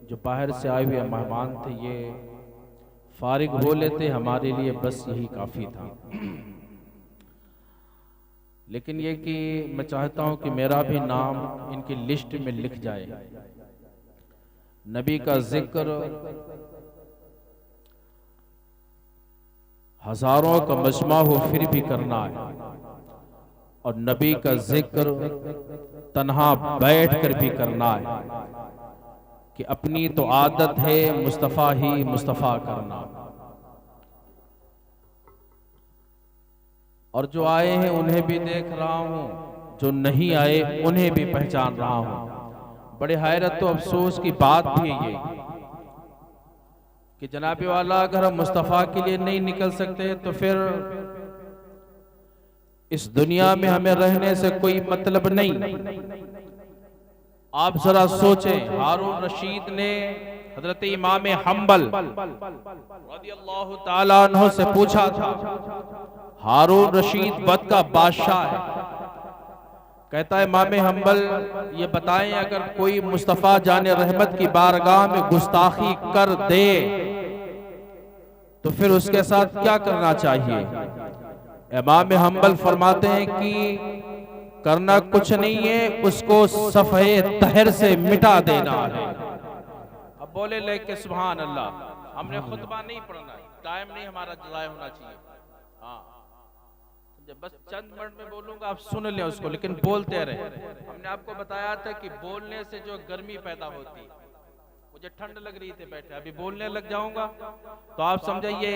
जो बाहर से आए हुए मेहमान थे ये फारिग हो लेते, हमारे लिए बस यही काफ़ी था। लेकिन ये कि मैं चाहता हूँ कि मेरा भी नाम इनकी लिस्ट में लिख जाए। नबी का जिक्र हजारों का मजमा हो फिर भी करना है, और नबी का जिक्र तन्हा बैठ कर भी करना है, कि अपनी तो आदत है मुस्तफ़ा ही मुस्तफ़ा करना। और जो आए हैं उन्हें भी देख रहा हूं, जो नहीं आए उन्हें भी पहचान रहा हूं। बड़े हैरत तो अफसोस की बात भी है ये कि जनाबे वाला अगर हम मुस्तफ़ा के लिए नहीं निकल सकते तो फिर इस दुनिया में हमें रहने से कोई मतलब नहीं। आप जरा सोचें, हारून रशीद ने हजरत इमाम हम्बल रज़ियल्लाहु ताला अन्हु से पूछा था, हारून रशीद वक्त का बादशाह है, कहता है इमाम हम्बल ये बताएं अगर कोई मुस्तफ़ा जाने रहमत की बारगाह में गुस्ताखी कर दे तो फिर उसके साथ क्या करना चाहिए। इमाम हम्बल फरमाते हैं कि करना कुछ नहीं है, उसको सफ़े तहर से मिटा देना है। अब बोले लेके सुभान अल्लाह, हमने खुतबा नहीं पढ़ना है, टाइम नहीं हमारा ज़ाया होना चाहिए। हाँ बस चंद मिनट में बोलूंगा, आप सुन लें उसको, लेकिन बोलते रहे। हमने आपको बताया था कि बोलने से जो गर्मी पैदा होती, मुझे ठंड लग रही थी बैठे, अभी बोलने लग जाऊंगा तो आप समझिए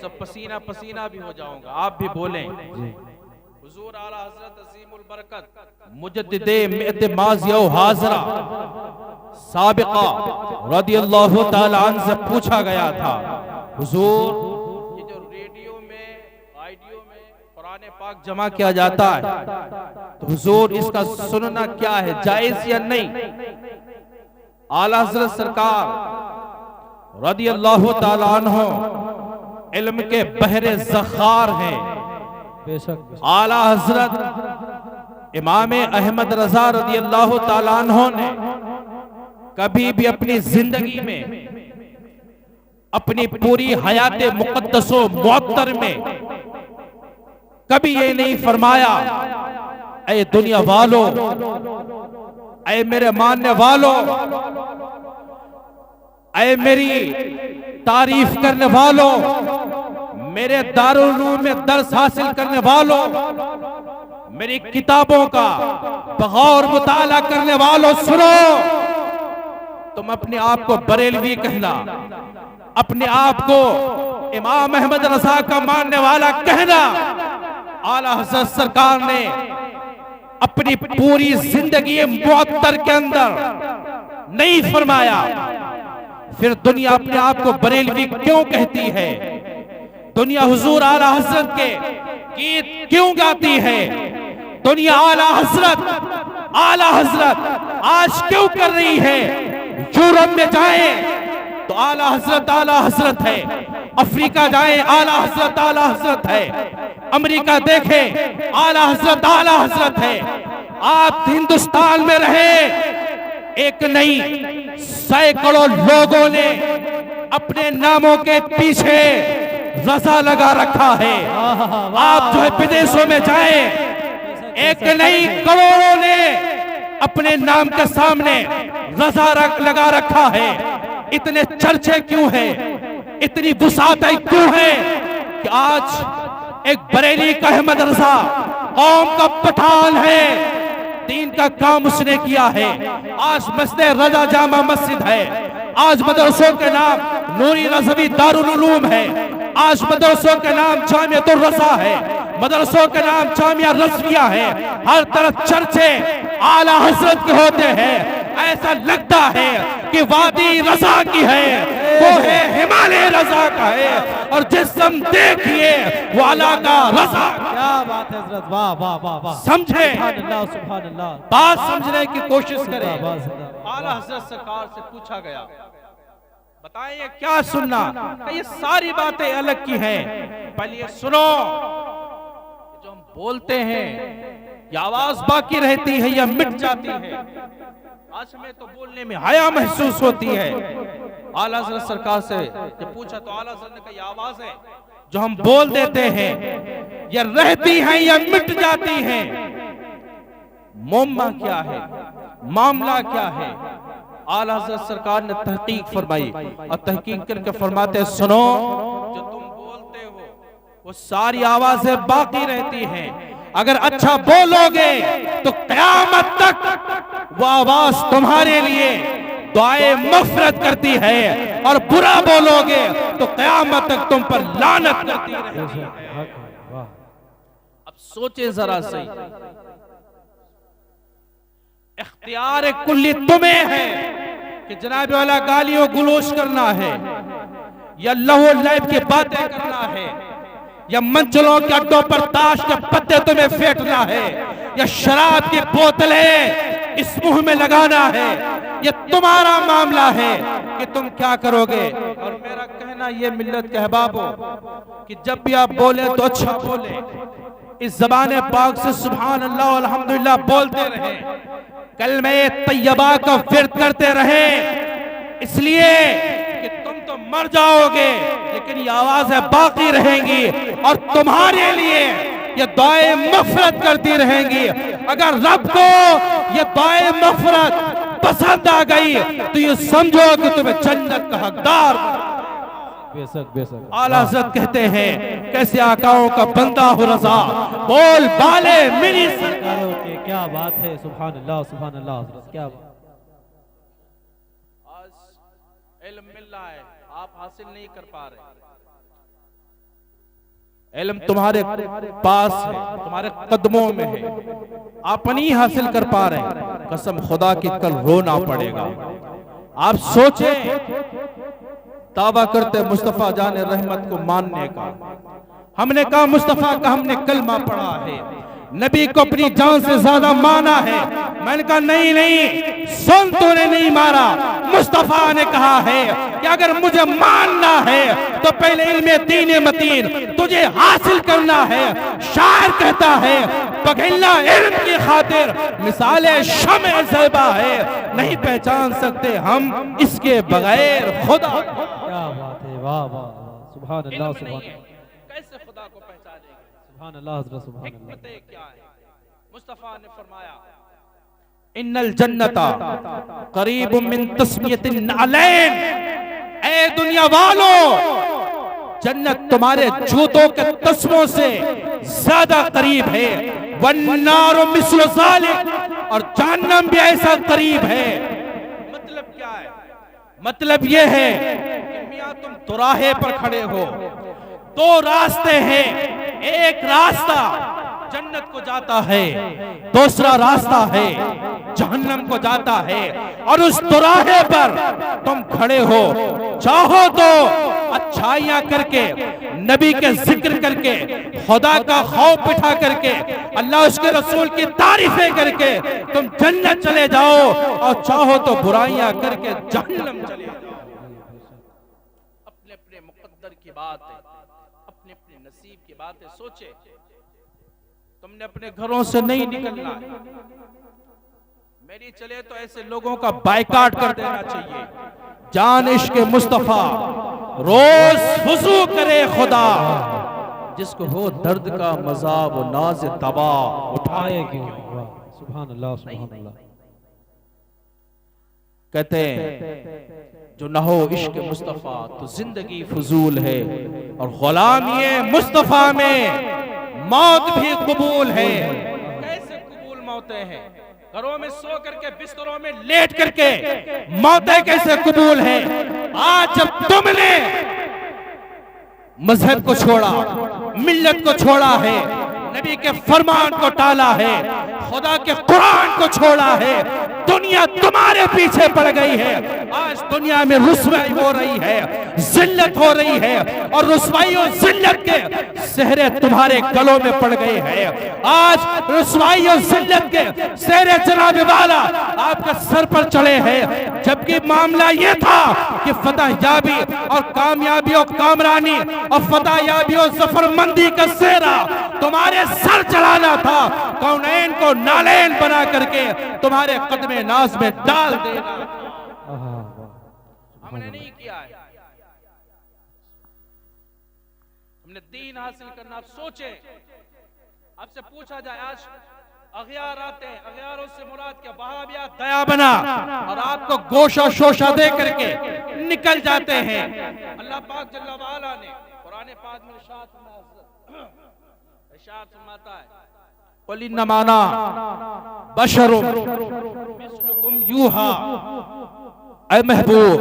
सब पसीना पसीना भी हो जाऊंगा। आप भी बोलें। हुजूर आला हजरत अजीमुल बरकत मुजद्दिदे मिअत माज़िया व हाज़िरा साबिक़ा रज़ियल्लाहु ताला अन्हु से पूछा गया था, हुजूर ये जो रेडियो में आइडियो में कुरान पाक जमा किया जाता है तो हुजूर इसका सुनना क्या है, जायज या नहीं। आला हज़रत सरकार रज़ियल्लाहु ताला अन्हु इल्म के बहरे ज़ख़ार हैं। आला हज़रत इमाम अहमद रज़ा रज़ियल्लाहु ताला अन्हु ने कभी भी अपनी जिंदगी में, अपनी पूरी हयात मुक़द्दसो मुअत्तर में कभी ये नहीं फरमाया, ऐ दुनिया वालों, ऐ मेरे मानने वालों, ऐ मेरी तारीफ करने वालों, मेरे दारुल उलूम में दर्स हासिल करने वालों, मेरी किताबों का बगौर मुताला करने वालों, सुनो। तुम अपने आप को बरेलवी कहना, अपने आप को इमाम अहमद रज़ा का मानने वाला कहना, आला हज़रत सरकार ने अपनी पूरी जिंदगी मुअत्तर के अंदर नहीं फरमाया। फिर दुनिया अपने आप को बरेलवी क्यों कहती है? दुनिया हुजूर आला हज़रत के गीत क्यों गाती है? दुनिया आला हज़रत आज क्यों कर रही है? यूरोप में जाए तो आला हज़रत है, अफ्रीका जाए आला हज़रत है, अमेरिका देखे आला हज़रत है। आप हिंदुस्तान में रहे, एक नहीं सैकड़ों लोगों ने अपने नामों के पीछे रज़ा लगा रखा है। आप जो है विदेशों में जाए, एक नहीं करोड़ों ने अपने नाम के सामने रज़ा लगा रखा है। इतने चर्चे क्यों हैं, इतनी वसाअतें क्यों हैं कि आज एक बरेली का अहमद रज़ा कौम का पठान है, दीन का काम उसने किया है। आज मस्जिद रज़ा जामा मस्जिद है, आज मदरसों के नाम नूरी रज़वी दारुल उलूम है, आज मदरसों के नाम जामियतुर रज़ा है, मदरसों के नाम जामिया रज़विया है। हर तरफ चर्चे आला हज़रत के होते हैं। ऐसा लगता है कि वादी रज़ा की है, वो है हिमालय रज़ा का है, और जिस्म देखिए वो अला का रज़ा। क्या बात है हज़रत, वाह वाह वाह वाह, समझे, सुभान अल्लाह, बात समझने की कोशिश करें। जिंदाबाद। आला हज़रत सरकार से पूछा गया, बताइए क्या सुनना? ये सारी बातें अलग की हैं, पहले ये सुनो। जो हम बोलते हैं ये आवाज बाकी रहती है या मिट जाती है? आज हमें तो बोलने में हया महसूस होती है। आला हज़रत सरकार से जब पूछा तो आला हज़रत ने कहा, ये आवाज है जो हम बोल देते हैं, या रहती हैं या मिट जाती हैं। मोम्मा क्या है, मामला क्या है? आला हज़रत सरकार ने तहकीक फरमाई और तहकीक करके फरमाते, सुनो, जो तुम बोलते हो वो सारी आवाजें बाकी रहती हैं। अगर अच्छा बोलोगे तो क़यामत तक वो आवाज तुम्हारे लिए दुआए मग़फ़िरत करती है, और बुरा बोलोगे तो क़यामत तक तुम पर लानत करती रहेगी। अब सोचे जरा सही, इख्तियार कुल्ली तुम्हें है कि जनाब वाला गालियों गुलोश करना है, या लहो लैब की बातें करना है, या मंचलों के अड्डों पर ताश के पत्ते तुम्हें फेंकना है, या शराब की बोतलें इस मुंह में लगाना है। ये तुम्हारा मामला है कि तुम क्या करोगे। और मेरा कहना ये मिल्लत के अहबाबो कि जब भी आप बोले तो अच्छा बोले, इस ज़बान पाक से सुभान अल्लाह अल्हम्दुलिल्लाह बोलते रहे, कलमे तैयबा का विर्द करते रहे, इसलिए कि तुम तो मर जाओगे लेकिन ये आवाजें बाकी रहेंगी और तुम्हारे लिए ये दुआए मग़फ़िरत करती रहेंगी। अगर रब को ये दुआए मग़फ़िरत पसंद आ गई तो ये समझो कि तुम्हें जन्नत का हकदार। बेशक बेशक। आला हज़रत कहते हैं, कैसे आकाओं का बंदा हो रज़ा, बोल बाले मेरी सरकारों के। क्या बात है, सुभान अल्लाह सुभान अल्लाह हज़रत, क्या बात। आज इल्म मिल रहा है, आप हासिल नहीं कर पा रहे। इल्म तुम्हारे पास है, तुम्हारे कदमों में है, आप नहीं हासिल कर पा रहे। कसम खुदा की कल रोना पड़ेगा। आप सोचें, दावा करते मुस्तफा जाने रहमत को मानने का। हमने कहा मुस्तफा का हमने कलमा पढ़ा है, नबी को अपनी जान से ज्यादा माना है। मैंने कहा नहीं नहीं, सुन, तूने नहीं मारा। मुस्तफा ने कहा है कि अगर मुझे मानना है तो पहले इल्मे दीन मतीन तुझे हासिल करना है। शायर कहता है, पगहिला इल्म की खातिर मिसाले शम्अ ज़ैबा है, नहीं पहचान सकते हम इसके बगैर खुदा। क्या बात है, वाह वाह, सुभान अल्लाह सुभान। कैसे खुदा को पहचानेंगे? सुभान अल्लाह हज़रत, सुभान अल्लाह। हिकमतें क्या है? मुस्तफा ने फरमाया, इन्नल जन्नता करीबुम मिन तस्मियतिन अलैन। ऐ दुनिया वालों, जन्नत तुम्हारे जूतों के तस्मों से ज्यादा करीब है। वन्नारु मिस्लु ज़ालिक, और जहन्नम भी ऐसा करीब है। मतलब क्या है? मतलब ये है कि मियां तुम दुराहे पर खड़े हो, दो रास्ते हैं। एक रास्ता जन्नत को जाता है, दूसरा रास्ता है जहन्नम को जाता है, और उस दुराहे पर तुम खड़े हो। चाहो तो अच्छाइयां करके, नबी के जिक्र करके, खुदा का खौफ बिठा करके, अल्लाह उसके रसूल की तारीफें करके तुम जन्नत चले जाओ, और चाहो तो बुराइयां करके जहन्नम चले जाओ। अपने अपने मुकद्दर की बात है, अपने अपने नसीब की बात है। सोचे, तुमने अपने घरों से नहीं निकलना है। मेरी चले तो ऐसे लोगों का बायकाट कर देना चाहिए। जान इश्क़ मुस्तफा रोज वुज़ू करे खुदा, जिसको हो दर्द का मज़ा वो नाज तबा उठाए क्यों। सुभान अल्लाह सुभान अल्लाह। कहते हैं, जो न हो इश्क़ मुस्तफा तो जिंदगी फजूल है, और गुलामी मुस्तफा में मौत भी कबूल है। कैसे कबूल मौतें हैं? घरों में सो करके, बिस्तरों में लेट करके मौतें कैसे कबूल है? आज जब तुमने मजहब को छोड़ा, मिल्लत को छोड़ा है, नबी के फरमान को टाला है, खुदा के कुरान को छोड़ा है, दुनिया तुम्हारे पीछे पड़ गई है। आज दुनिया में रुसवाई हो रही है, जिल्लत हो रही है और रुसवाई और जिल्लत के सेहरे तुम्हारे गलों में पड़ गए हैं। आज रुसवाई और जिल्लत के सेहरे जनाब वाला आपके सर पर चढ़े हैं, जबकि मामला यह था कि फतह याबी और कामयाबी और कामरानी और फतह याबी और जफरमंदी का सेहरा तुम्हारे सर चढ़ाना था, कौनैन को नालैन बना करके तुम्हारे कदमे नाज में डाल देना। हमने नहीं किया है, हमने दीन हासिल करना। आप सोचे, आपसे पूछा जाए आज अगयार आते हैं, अगयारों से मुराद क्या? वहाबिया दया बना और आपको गोशा शोशा दे करके निकल जाते हैं। अल्लाह पाक जल्ला वाला ने कुरान पाक में इरशाद फरमाता है, कुल इन्नमा अना बशरुम मिस्लुकुम यूहा। ऐ महबूब,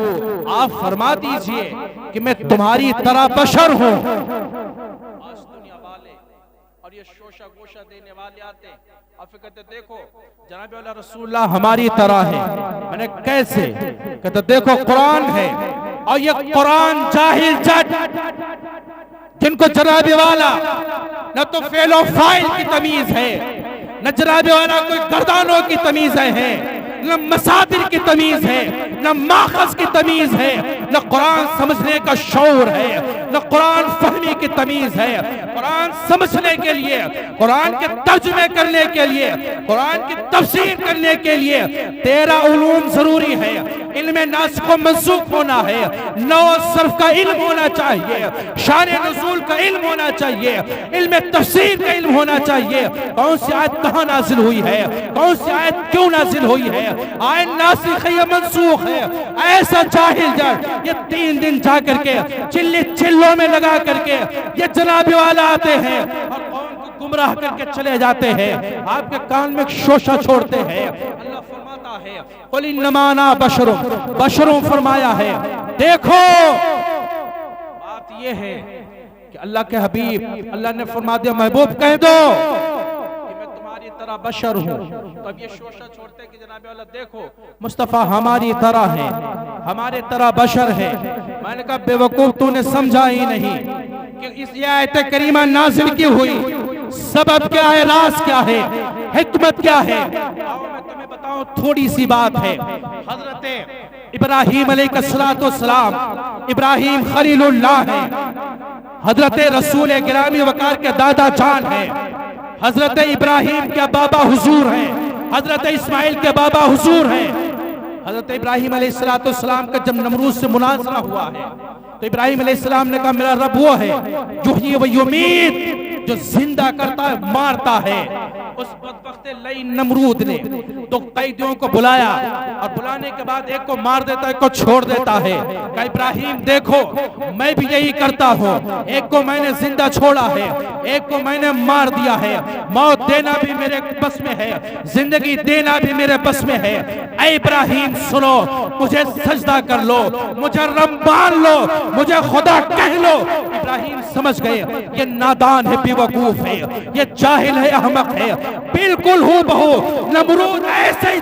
आप फरमा दीजिए कि मैं तुम्हारी तरह बशर हूं। आज दुनिया वाले और ये शोशा गोशा देने वाले आते हैं, आप कहते देखो जनाब वाला रसूलुल्लाह हमारी तरह है। मैंने कैसे? कहते देखो कुरान है और ये कुरान जाहिल जट जिनको जनाब वाला न तो फेल और फाइल की तमीज है, न जनाब वाला कोई गर्दानों की तमीज है, न मसादिर की तमीज है, न माखज की तमीज है, न कुरान समझने का शौर है, न कुरान फहमी की तमीज है। कुरान समझने के लिए, कुरान के तर्जुमे करने के लिए, कुरान की तफसीर करने के लिए 13 उलूम जरूरी है। इल्म नासिख व मंसूख होना है, नौ सर्फ का इल्म होना चाहिए, शान नुज़ूल का इल्म होना चाहिए, इल्म तफसीर का इल्म होना चाहिए। कौन सी आयत कहाँ नाजिल हुई है, कौन सी आयत क्यों नाजिल हुई है, आयत नासिख है या मंसूख है। ऐसा जाहिल जट ये 3 दिन जा करके चिल्लों में लगा करके ये जनाब वाला आते हैं और कौम को गुमराह करके चले जाते हैं, आपके कान में शोशा छोड़ते हैं। अल्लाह फरमाता है, कुल इन्नमा अना बशरुम फरमाया है। देखो बात ये है कि अल्लाह के हबीब, अल्लाह ने फरमा दिया महबूब कह दो कि मैं तुम्हारी तरह बशर हूँ। तो अब ये शोशा छोड़ते कि जनाब वाला देखो मुस्तफा हमारी तरह है, हमारे तरह बशर है। मैंने कहा बेवकूफ, तूने समझा ही नहीं कि इस आयत करीमा नाज़िल की हुई सबब क्या है, राज क्या है, हिकमत क्या है। आओ मैं तुम्हें बताऊं, थोड़ी सी बात है। हजरत इब्राहीम अलैहिस्सलाम, इब्राहीम खलीलुल्लाह है, हजरत रसूल गिरामी वकार के दादा जान है, हजरत इब्राहीम के बाबा हुजूर हैं, हजरत इस्माइल के बाबा हुजूर हैं। हजरत इब्राहीम अलैहिस्सलाम का जब नमरूद से मुनाजरा हुआ है तो इब्राहीम अलैहिस्सलाम ने कहा मेरा रब वो है जो ये व युमीत, जो जिंदा करता है मारता है। उस बदबख्त लई नमरूद ने तो कैदियों को बुलाया और बुलाने के बाद एक को मार देता है, एक को छोड़ देता है। कहा इब्राहीम देखो मैं भी यही करता हूँ, एक को मैंने जिंदा छोड़ा है, एक को मैंने मार दिया है। मौत देना भी मेरे बस में है, जिंदगी देना भी मेरे बस में है। ऐ इब्राहीम सुनो, मुझे सजदा कर लो, मुझे रब मान लो, मुझे खुदा कह लो। इब्राहीम समझ गए ये नादान है, बेवकूफ है, ये जाहिल है, अहमक है। बिल्कुल हूबहू नमरूद ऐसे ही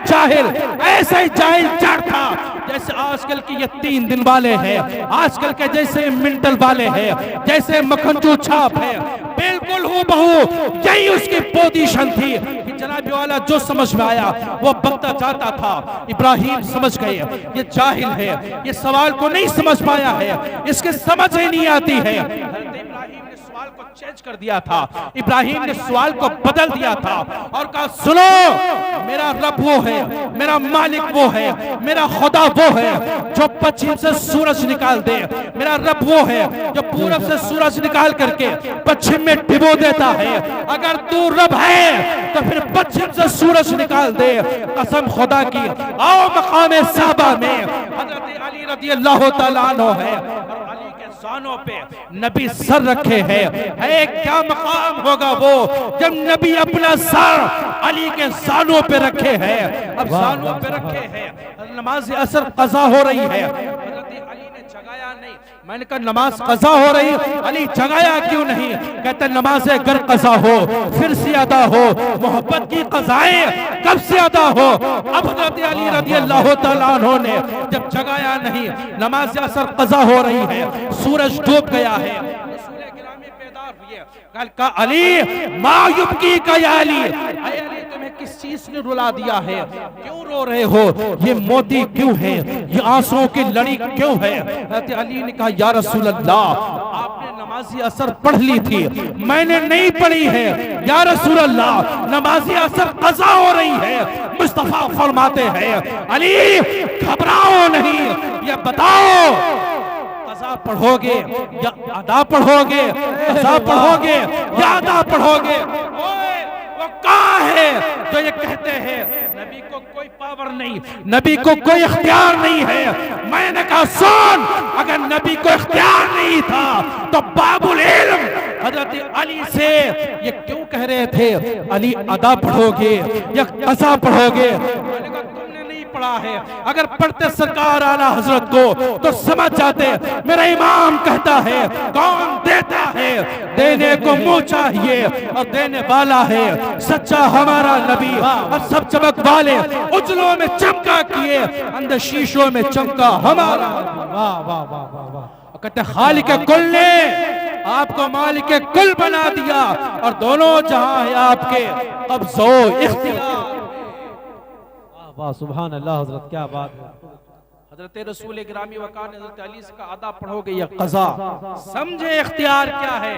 जाहिल जड़ था जैसे आजकल की ये 3 दिन वाले हैं, आजकल के जैसे मिंटल वाले हैं, जैसे मखनचू छाप है। बिल्कुल हूबहू यही उसकी पोजीशन थी कि जनाब वाला जो समझ में आया वो बकता जाता था। इब्राहीम समझ गए ये जाहिल है, ये सवाल को नहीं समझ पाया है, इसके समझ ही नहीं आती है। इब्राहीम ने सवाल को चेंज कर दिया था, इब्राहीम ने सवाल को बदल दिया था और कहा सुनो मेरा रब वो है, मेरा मालिक वो है, मेरा खुदा वो है जो पश्चिम से सूरज निकाल दे, मेरा रब वो है जो पूरब से सूरज निकाल करके पश्चिम में डुबो देता है। अगर तू रब है तो फिर पश्चिम से सूरज निकाल दे, कसम खुदा की। आओ मकाम साहबा में हजरत अली रज़ी अल्लाह तआला अन्हु है, अली के ज़ानों पे नबी सर रखे हैं। क्या मकाम होगा वो जब नबी अपना सर अली के ज़ानों पे रखे हैं। अब ज़ानों पे रखे हैं, नमाज असर कज़ा हो रही है, हजरत अली ने जगाया नहीं, मैंने कहा नमाज कज़ा हो रही, अली जगाया क्यों नहीं? कहते नमाज अगर कज़ा हो फिर से अदा हो, मोहब्बत की कज़ाएं कब से अदा हो? अब हज़रत अली रज़ियल्लाहु तआला अन्हु ने जब जगाया नहीं, नमाज असर कज़ा हो रही है, सूरज डूब गया है, कल का अली मायूब की का अली, अली तुम्हें किस चीज ने रुला दिया है? क्यों रो रहे हो? ये मोती क्यों है? ये आंसुओं की लड़ी क्यों है? अली ने कहा या रसूल अल्लाह, आपने नमाजी असर पढ़ ली थी, मैंने नहीं पढ़ी है। या रसूल अल्लाह, नमाजी असर कज़ा हो रही है। मुस्तफा फरमाते हैं अली घबराओ नहीं, ये बताओ कज़ा पढ़ोगे या अदा पढ़ोगे? कज़ा पढ़ोगे या अदा पढ़ोगे? वो कहाँ है जो ये कहते हैं नबी को कोई पावर नहीं, नबी को कोई इख्तियार नहीं है? मैंने कहा सुन, अगर नबी को इख्तियार नहीं था तो बाबुल इल्म हजरत अली से ये क्यों कह रहे थे अली अदा पढ़ोगे या कज़ा पढ़ोगे? मैंने कहा तुमने नहीं पढ़ा है, अगर पढ़ते सरकार आला हजरत को तो समझ जाते। मेरा इमाम कहता है कौन देता है, देने को मुंह चाहिए और देने वाला है सच्चा हमारा नबी। और सब चमक वाले उजलों में चमका किए, अंदर शीशों में चमका हमारा। वाह वाह वाह वाह वाह। कहते खालिक कुल ने आपको मालिक कुल बना दिया और दोनों जहां है आपके कब्ज़ो इख्तियार। वाह सुभान अल्लाह हजरत, क्या बात है। हजरत रसूल गिरामी वक़ार ने हजरत अली से कहा अदा पढ़ोगे या कज़ा? समझे इख्तियार क्या है?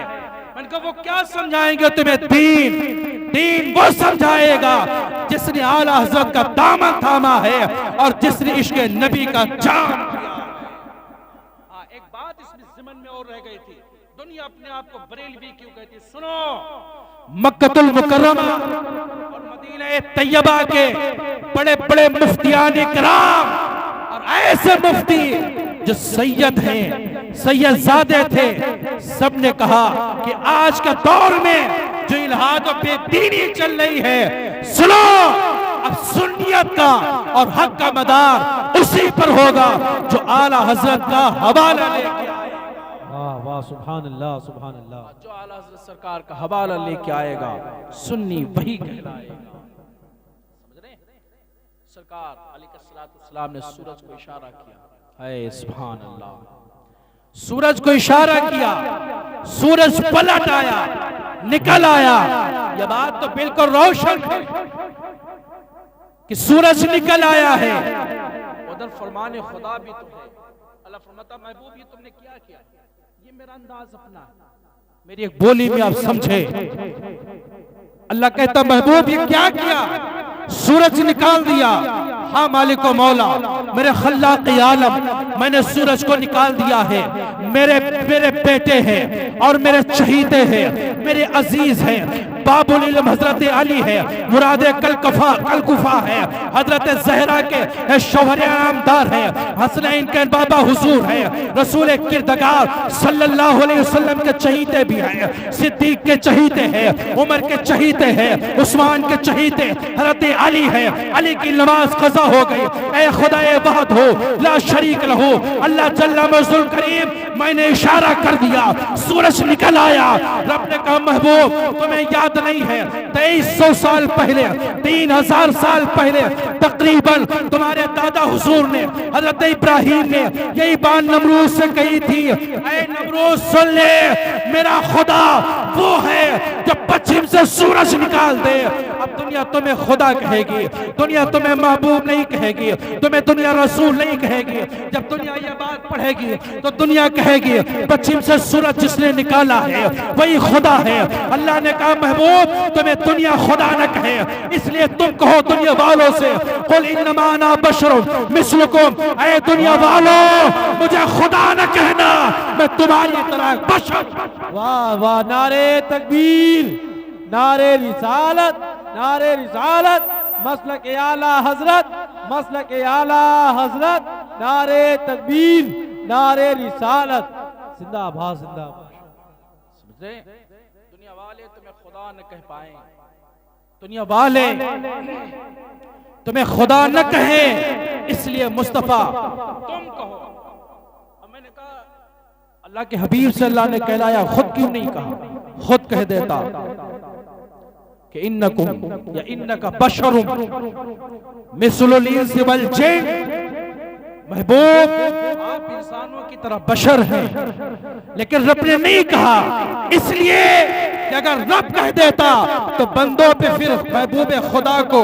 मैंने कहा वो क्या समझाएंगे तुम्हें? दीन वो समझाएगा जिसने आला हजरत का दामन थामा है और जिसने इश्क नबी का जाम किया। एक बात इसमें ज़िमन में और रह गई थी, दुनिया अपने आप को बरेलवी क्यों कहती? सुनो, मक्कतुल मुकर्रमा और मदीना तैयबा के बड़े बड़े मुफ्तियान इकराम और ऐसे मुफ्ती जो सैयद हैं, सैयदजादे थे, सब ने कहा कि आज के दौर में जो इल्हाद और बेदीनी चल रही है, सुनो अब सुन्नियत का और हक का मदार उसी पर होगा जो आला हजरत का हवाला लेके आए। वाह वाह सुभान अल्लाह सुभान अल्लाह। जो आला हजरत सरकार का हवाला लेके आएगा सुन्नी वही कहलाएगा। समझ रहे? सरकार अलैहिस्सलाम ने सूरज को इशारा किया, है सुभान अल्लाह, सूरज को इशारा किया, सूरज पलट आया, निकल आया। यह बात तो बिल्कुल रोशन है कि सूरज निकल आया है। उधर फरमाने खुदा भी तो है, अल्लाह फरमाता महबूब ये तुमने क्या किया? ये मेरा अंदाज अपना है, मेरी एक बोली में आप समझे। अल्लाह कहता महबूब ये क्या किया? सूरज निकाल दिया। हाँ मालिक व मौला, मेरे खल्लाक आलम, मैंने सूरज को निकाल दिया है। मेरे बेटे हैं और मेरे चहीते हैं, मेरे अजीज हैं। बाबुल इल्म हजरत अली है, मुराद कलकुफा है, हजरत जहरा के शौहर आमदार है, हसनैन के बाबा हुजूर है, रसूल किरदगार सल्लल्लाहु अलैहि वसल्लम के चहीते भी हैं, सिद्दीक के चहीते हैं, उमर के चहीते हैं, उस्मान के चहीते हजरत अली है। अली की नमाज कज़ा हो गई। ऐ खुदाए वहद हो ला शरीक लहू, अल्लाह जल्ला मज़दुल करीम, मैंने इशारा कर दिया, सूरज निकल आया। रब ने कहा महबूब तुम्हें याद नहीं है 2300 साल पहले, 3000 साल पहले तकरीबन तुम्हारे दादा हुजूर ने हजरत इब्राहिम ने यही बात नमरूद से कही थी, ऐ नमरूद सुन ले, मेरा खुदा वो है जो पश्चिम से सूरज निकाल दे। अब दुनिया तुम्हें खुदा कहेगी, दुनिया तुम्हें महबूब नहीं कहेगी, तुम्हें दुनिया रसूल नहीं कहेगी। जब दुनिया ये बात पढ़ेगी तो दुनिया कहेगी पश्चिम से सूरज जिसने निकाला है वही खुदा है। अल्लाह ने कहा महबूब तुम्हें दुनिया खुदा न कहे, इसलिए तुम कहो दुनिया वालों से कुल इन्नमा अना बशरुम मिस्लुकुम, ऐ दुनिया वालों मुझे खुदा न कहना, मैं तुम्हारी तरह बशर। वाह वाह, नारे तकबीर, नारे रिसालत, नारे रिसालत, मसलक आला हजरत, मसलक आला हजरत, नारे तकबीर, नारे रिसालत, जिंदाबाद जिंदाबाद। समझ रहे? दुनिया वाले तुम्हें खुदा न कह पाए, दुनिया वाले तुम्हें खुदा न कहे, इसलिए मुस्तफा तुम कहो। अब मैंने कहा अल्लाह के हबीब से अल्लाह ने कहलाया, खुद क्यों नहीं कहा? खुद कह देता कि इन्नकुम या इन्नका बशरुम मिस्लुल इंसी वल जिन, महबूब आप इंसानों की तरह बशर हैं। लेकिन रब ने नहीं कहा, इसलिए कि अगर रब कह देता तो बंदों पे फिर महबूब खुदा को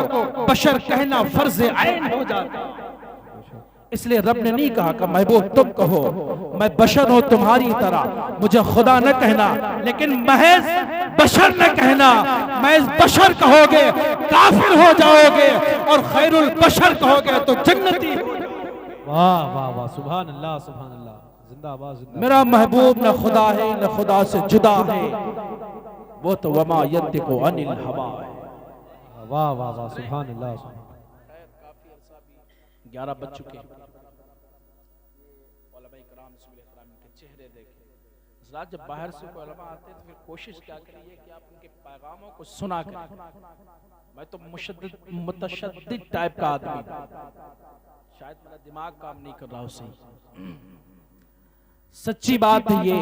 बशर कहना फर्ज ऐन हो जाता। इसलिए रब ने नहीं कहा कि महबूब तुम कहो मैं बशर हूं तुम्हारी तरह, मुझे खुदा न कहना, लेकिन महज बशर न कहना। महज बशर कहोगे काफिर हो जाओगे और खैरुल बशर कहोगे तो जन्नती। वाह वाह वाह, सुभान अल्लाह सुभान अल्लाह, जिंदाबाद जिंदाबाद। मेरा महबूब न खुदा है न खुदा से जुदा है, वो तो वमा यंतिकु अनिल हवा है। वाह वाह वाह, सुभान अल्लाह। 11 बज चुके हैं। उलमाए किराम के चेहरे देखें। हज़रात जब बाहर से कोई उलमा आते हैं तो फिर कोशिश क्या करिए कि आप उनके पैगामों को सुना करें। मैं तो मुतशद्दिद टाइप का आदमी, शायद मेरा दिमाग काम नहीं कर रहा उसे। सच्ची बात है ये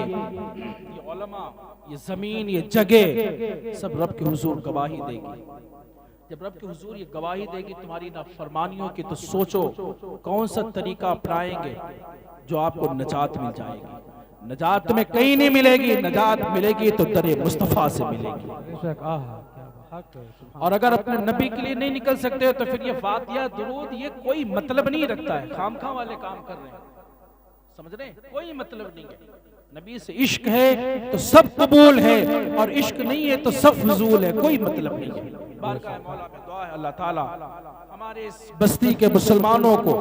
उलमा, ये जमीन, ये जगह सब रब के हुजूर गवाही देगी। जब रब के हुजूर ये गवाही देगी तुम्हारी नाफरमानियों की, तो सोचो कौन सा तरीका अपनाएंगे जो आपको नजात मिल जाएगी। नजात तुम्हें कहीं नहीं मिलेगी, नजात मिलेगी तो दरे मुस्तफा से मिलेगी। और अगर अपने नबी के लिए नहीं निकल सकते तो फिर ये फातिहा दुरूद ये कोई मतलब नहीं रखता है, खामखा वाले काम कर रहे हैं, समझ रहे हैं? कोई मतलब नहीं है। नबी से इश्क है तो सब कबूल है, और इश्क नहीं है तो सब फजूल है, कोई मतलब नहीं है। बारकाह मौला में दुआ है अल्लाह ताला हमारे इस बस्ती के मुसलमानों को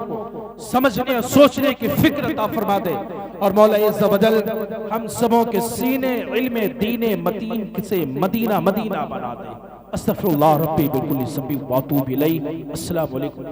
समझने और सोचने की फिक्र अता फरमा दे, और मौला इज़्ज़ व जल हम सबों के सीने इल्म दीने मतीन से मदीना मदीना बना दे। अस्तगफिरुल्लाह रब्बी बिकुल्ली ज़ंबि व अतूबु इलैहि। अस्सलामु अलैकुम।